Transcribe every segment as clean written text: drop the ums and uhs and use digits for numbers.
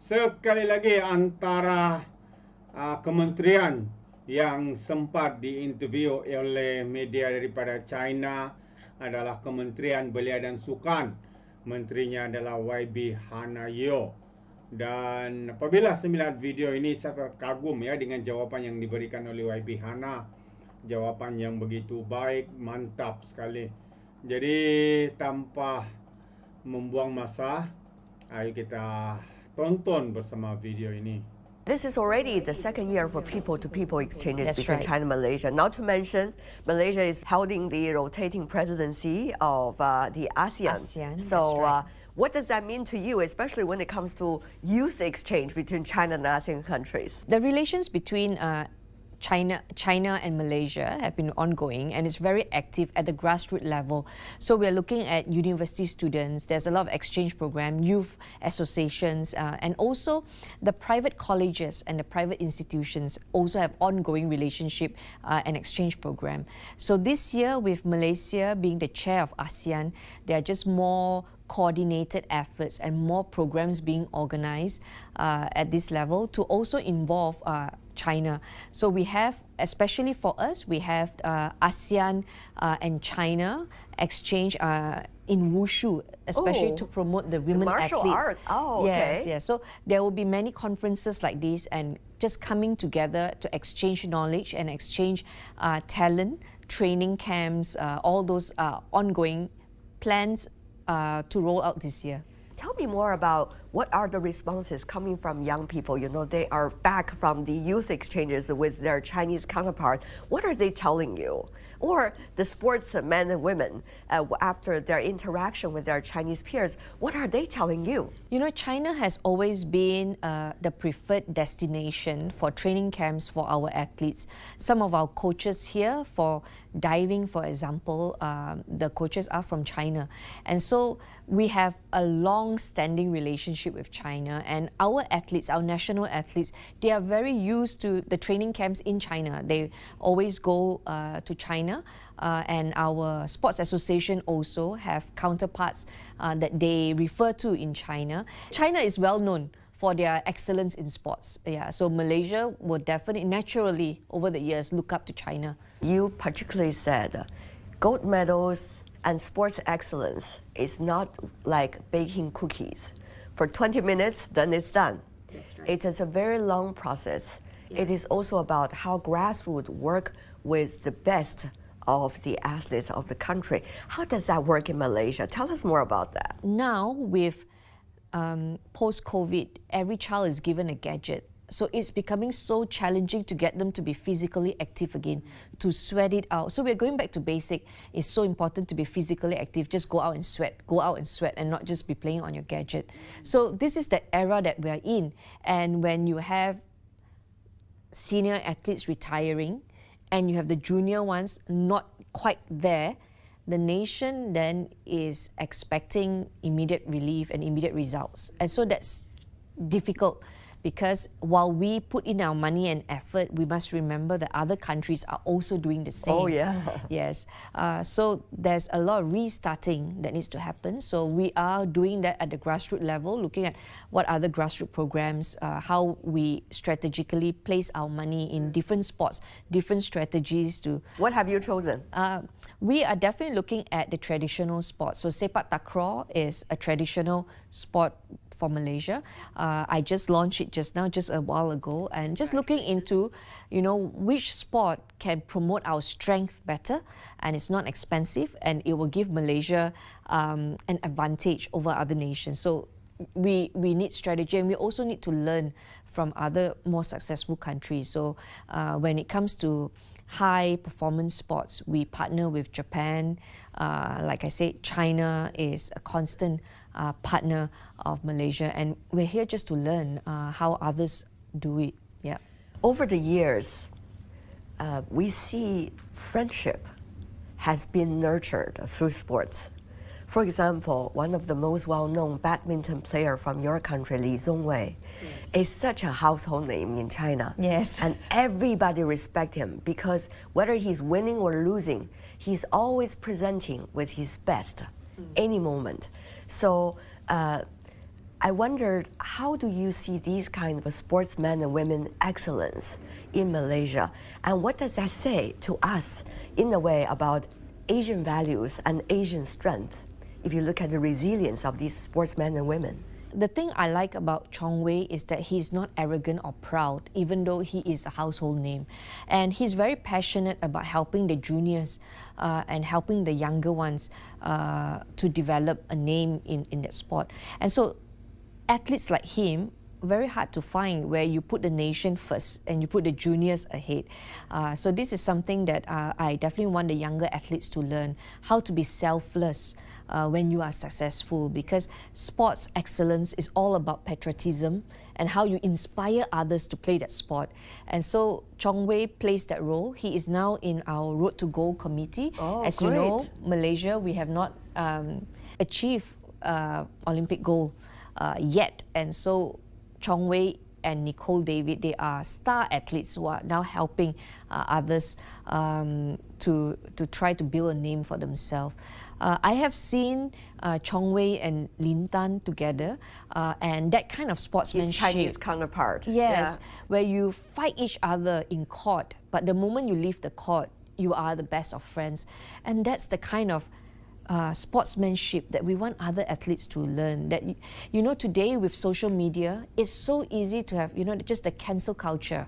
sekali lagi antara kementerian yang sempat diinterview oleh media daripada China adalah Kementerian Belia dan Sukan. Menterinya adalah YB Hana Yeoh. Dan apabila saya melihat video ini, saya terkagum ya dengan jawapan yang diberikan oleh YB Hana. Jawapan yang begitu baik, mantap sekali. Jadi tanpa membuang masa, ayo kita tonton bersama video ini. This is already the second year for people-to-people exchanges That's between right. China and Malaysia. Not to mention, Malaysia is holding the rotating presidency of the ASEAN. That's So right. what does that mean to you, especially when it comes to youth exchange between China and ASEAN countries? The relations between China and Malaysia have been ongoing, and it's very active at the grassroots level. So we're looking at university students. There's a lot of exchange program, youth associations, and also the private colleges and the private institutions also have ongoing relationship and exchange program. So this year, with Malaysia being the chair of ASEAN, there are just more coordinated efforts and more programs being organized at this level to also involve China. So we have, especially for us, we have ASEAN and China exchange in wushu, especially to promote the women martial athletes. art. Oh, okay. Yes. So there will be many conferences like this, and just coming together to exchange knowledge and exchange talent, training camps, all those ongoing plans to roll out this year. Tell me more about what are the responses coming from young people. You know, they are back from the youth exchanges with their Chinese counterpart. What are they telling you? Or the sportsmen and women, after their interaction with their Chinese peers, what are they telling you? You know, China has always been the preferred destination for training camps for our athletes. Some of our coaches here for diving, for example, the coaches are from China. And so we have a long-standing relationship with China, and our athletes, our national athletes, they are very used to the training camps in China. They always go to China, and our sports association also have counterparts that they refer to in China. China is well known for their excellence in sports. Yeah, so Malaysia will definitely, naturally, over the years, look up to China. You particularly said gold medals and sports excellence is not like baking cookies. For 20 minutes, then it's done. That's right. It is a very long process. Yeah. It is also about how grassroots work with the best of the athletes of the country. How does that work in Malaysia? Tell us more about that. Now, with post-COVID, every child is given a gadget. So it's becoming so challenging to get them to be physically active again, to sweat it out. So we're going back to basic. It's so important to be physically active. Just go out and sweat, and not just be playing on your gadget. So this is the era that we're in. And when you have senior athletes retiring and you have the junior ones not quite there, the nation then is expecting immediate relief and immediate results. And so that's difficult, because while we put in our money and effort, we must remember that other countries are also doing the same. Oh, yeah. Yes. So there's a lot of restarting that needs to happen. So we are doing that at the grassroots level, looking at what other grassroots programs, how we strategically place our money in different sports, different strategies to... What have you chosen? We are definitely looking at the traditional sports. So sepak takraw is a traditional sport for Malaysia. I just launched it just now, just a while ago, and just looking into, you know, which sport can promote our strength better, and it's not expensive, and it will give Malaysia an advantage over other nations. So we need strategy, and we also need to learn from other more successful countries. So when it comes to high performance sports, we partner with Japan. Like I said, China is a constant partner of Malaysia, and we're here just to learn how others do it. Yeah. Over the years, we see friendship has been nurtured through sports. For example, one of the most well-known badminton player from your country, Li Zongwei, is such a household name in China. Yes. And everybody respects him because whether he's winning or losing, he's always presenting with his best any moment. So I wondered, how do you see these kind of sportsmen and women excellence in Malaysia? And what does that say to us in a way about Asian values and Asian strength if you look at the resilience of these sportsmen and women? The thing I like about Chong Wei is that he's not arrogant or proud, even though he is a household name. And he's very passionate about helping the juniors and helping the younger ones to develop a name in that sport. And so athletes like him, very hard to find, where you put the nation first and you put the juniors ahead. So this is something that I definitely want the younger athletes to learn, how to be selfless when you are successful, because sports excellence is all about patriotism and how you inspire others to play that sport. And so Chong Wei plays that role. He is now in our Road to Gold committee. As you know, Malaysia, we have not achieved Olympic gold yet. And so Chong Wei and Nicole David, they are star athletes who are now helping others to try to build a name for themselves. I have seen Chong Wei and Lin Tan together, and that kind of sportsmanship. His Chinese counterpart. Yes, where you fight each other in court, but the moment you leave the court, you are the best of friends. And that's the kind of sportsmanship that we want other athletes to learn. That, you know, today with social media, it's so easy to have, you know, just the cancel culture.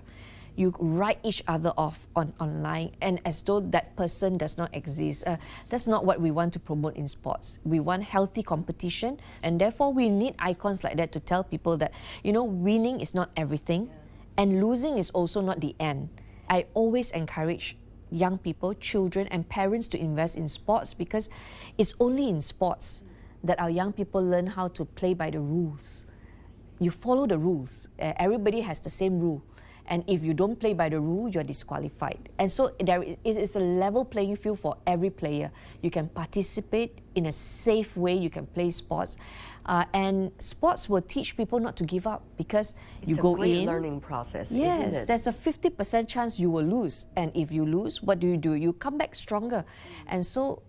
You write each other off online, and as though that person does not exist. That's not what we want to promote in sports. We want healthy competition, and therefore we need icons like that to tell people that, you know, winning is not everything, and losing is also not the end. I always encourage young people, children and parents to invest in sports, because it's only in sports that our young people learn how to play by the rules. You follow the rules. Everybody has the same rule. And if you don't play by the rule, you're disqualified. And so there is a level playing field for every player. You can participate in a safe way, you can play sports. And sports will teach people not to give up, because you go in. It's a great learning process, yes, isn't it? There's a 50% chance you will lose. And if you lose, what do? You come back stronger. And so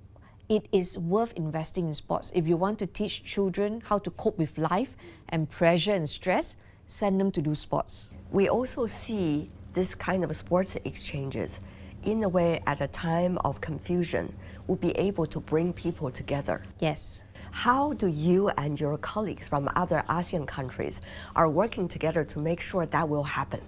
it is worth investing in sports. If you want to teach children how to cope with life and pressure and stress, send them to do sports. We also see this kind of sports exchanges in a way at a time of confusion will be able to bring people together. Yes. How do you and your colleagues from other ASEAN countries are working together to make sure that will happen?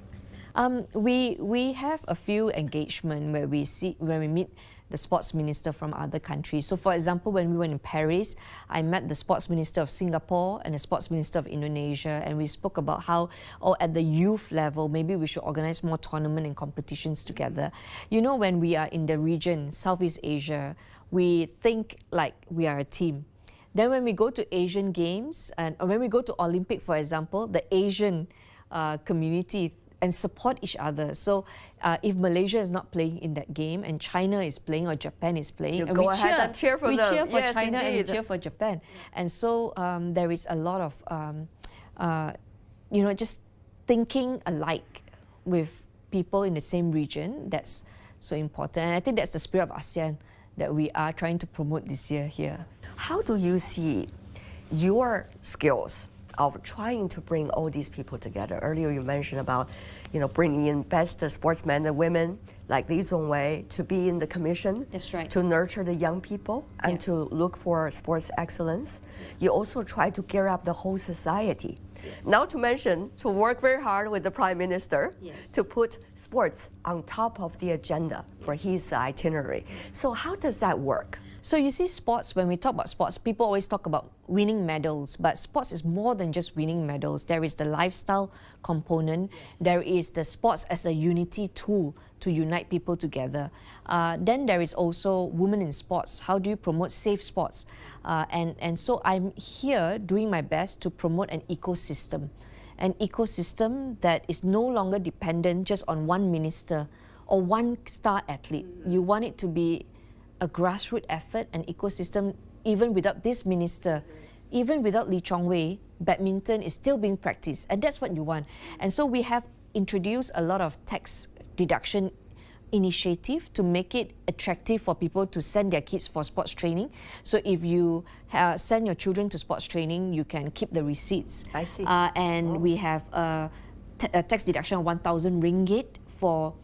We have a few engagement where we meet the sports minister from other countries. So for example, when we were in Paris, I met the sports minister of Singapore and the sports minister of Indonesia, and we spoke about how, at the youth level, maybe we should organize more tournament and competitions together. You know, when we are in the region, Southeast Asia, we think like we are a team. Then when we go to Asian Games, or when we go to Olympic, for example, the Asian community and support each other. So if Malaysia is not playing in that game and China is playing or Japan is playing, you go ahead and cheer for them. We cheer for yes, China indeed. and we cheer for Japan. And so there is a lot of, you know, just thinking alike with people in the same region. That's so important. And I think that's the spirit of ASEAN that we are trying to promote this year here. How do you see your skills of trying to bring all these people together? Earlier you mentioned about, you know, bringing in best sportsmen and women like Li Zhongwei to be in the commission. That's right. To nurture the young people and to look for sports excellence. You also try to gear up the whole society. Yes. Not to mention to work very hard with the Prime Minister to put sports on top of the agenda for his itinerary. So how does that work? So you see, sports, when we talk about sports, people always talk about winning medals, but sports is more than just winning medals. There is the lifestyle component. There is the sports as a unity tool to unite people together. Then there is also women in sports. How do you promote safe sports? And so I'm here doing my best to promote an ecosystem that is no longer dependent just on one minister or one star athlete. You want it to be a grassroots effort, an ecosystem. Even without this minister, even without Lee Chong Wei, badminton is still being practiced, and that's what you want. And so we have introduced a lot of tax deduction initiative to make it attractive for people to send their kids for sports training. So if you send your children to sports training, you can keep the receipts. I see. And we have a tax deduction of 1,000 ringgit for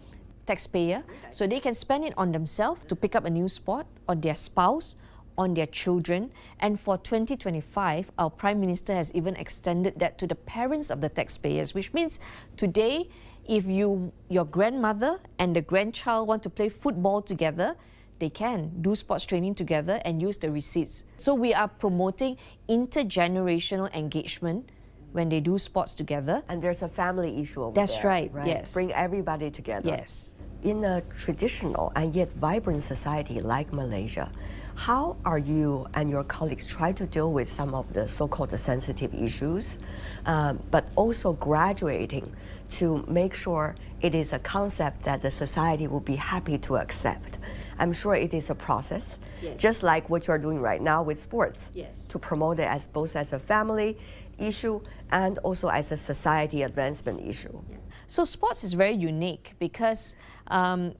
taxpayer, so they can spend it on themselves to pick up a new sport, on their spouse, on their children. And for 2025, our Prime Minister has even extended that to the parents of the taxpayers, which means today, if your grandmother and the grandchild want to play football together, they can do sports training together and use the receipts. So we are promoting intergenerational engagement when they do sports together. And there's a family issue over That's there. right, yes. Bring everybody together. Yes. In a traditional and yet vibrant society like Malaysia, how are you and your colleagues try to deal with some of the so-called sensitive issues, but also graduating to make sure it is a concept that the society will be happy to accept? I'm sure it is a process, Yes. just like what you are doing right now with sports, Yes. to promote it as both as a family issue and also as a society advancement issue. So sports is very unique because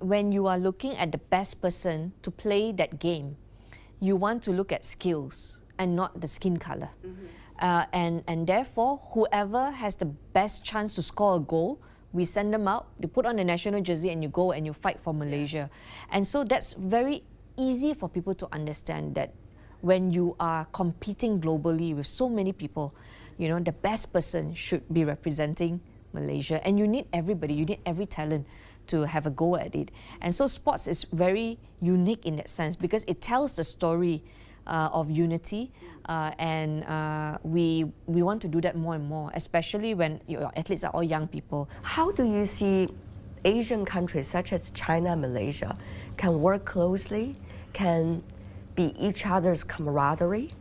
when you are looking at the best person to play that game, you want to look at skills and not the skin color. And therefore, whoever has the best chance to score a goal, we send them out, they put on the national jersey and you go and you fight for Malaysia. And so that's very easy for people to understand that when you are competing globally with so many people, you know, the best person should be representing Malaysia. And you need everybody, you need every talent to have a go at it. And so sports is very unique in that sense because it tells the story of unity, and we want to do that more and more, especially when your athletes are all young people. How do you see Asian countries such as China and Malaysia can work closely, can be each other's camaraderie,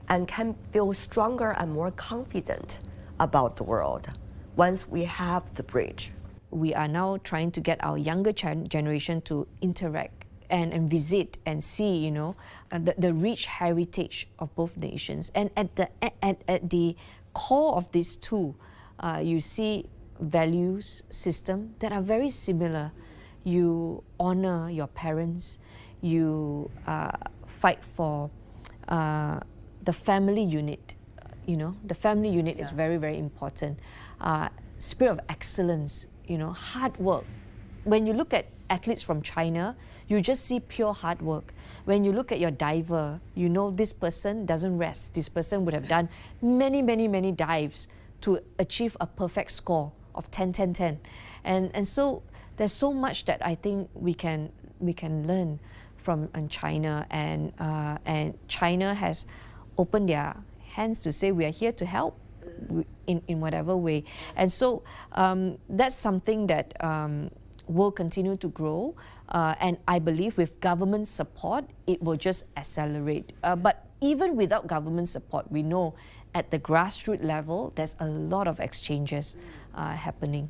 and can feel stronger and more confident about the world once we have the bridge? We are now trying to get our younger generation to interact and visit and see, you know, the rich heritage of both nations. And at the core of these two, you see values system that are very similar. You honor your parents. You fight for the family unit. You know, the family unit is very, very important. Spirit of excellence. You know, hard work. When you look at athletes from China, you just see pure hard work. When you look at your diver, you know this person doesn't rest. This person would have done many, many, many dives to achieve a perfect score of 10, 10, 10. And so there's so much that I think we can learn from China, and China has opened their hands to say we are here to help in whatever way. And so that's something that will continue to grow, and I believe with government support, it will just accelerate. But even without government support, we know at the grassroots level, there's a lot of exchanges happening.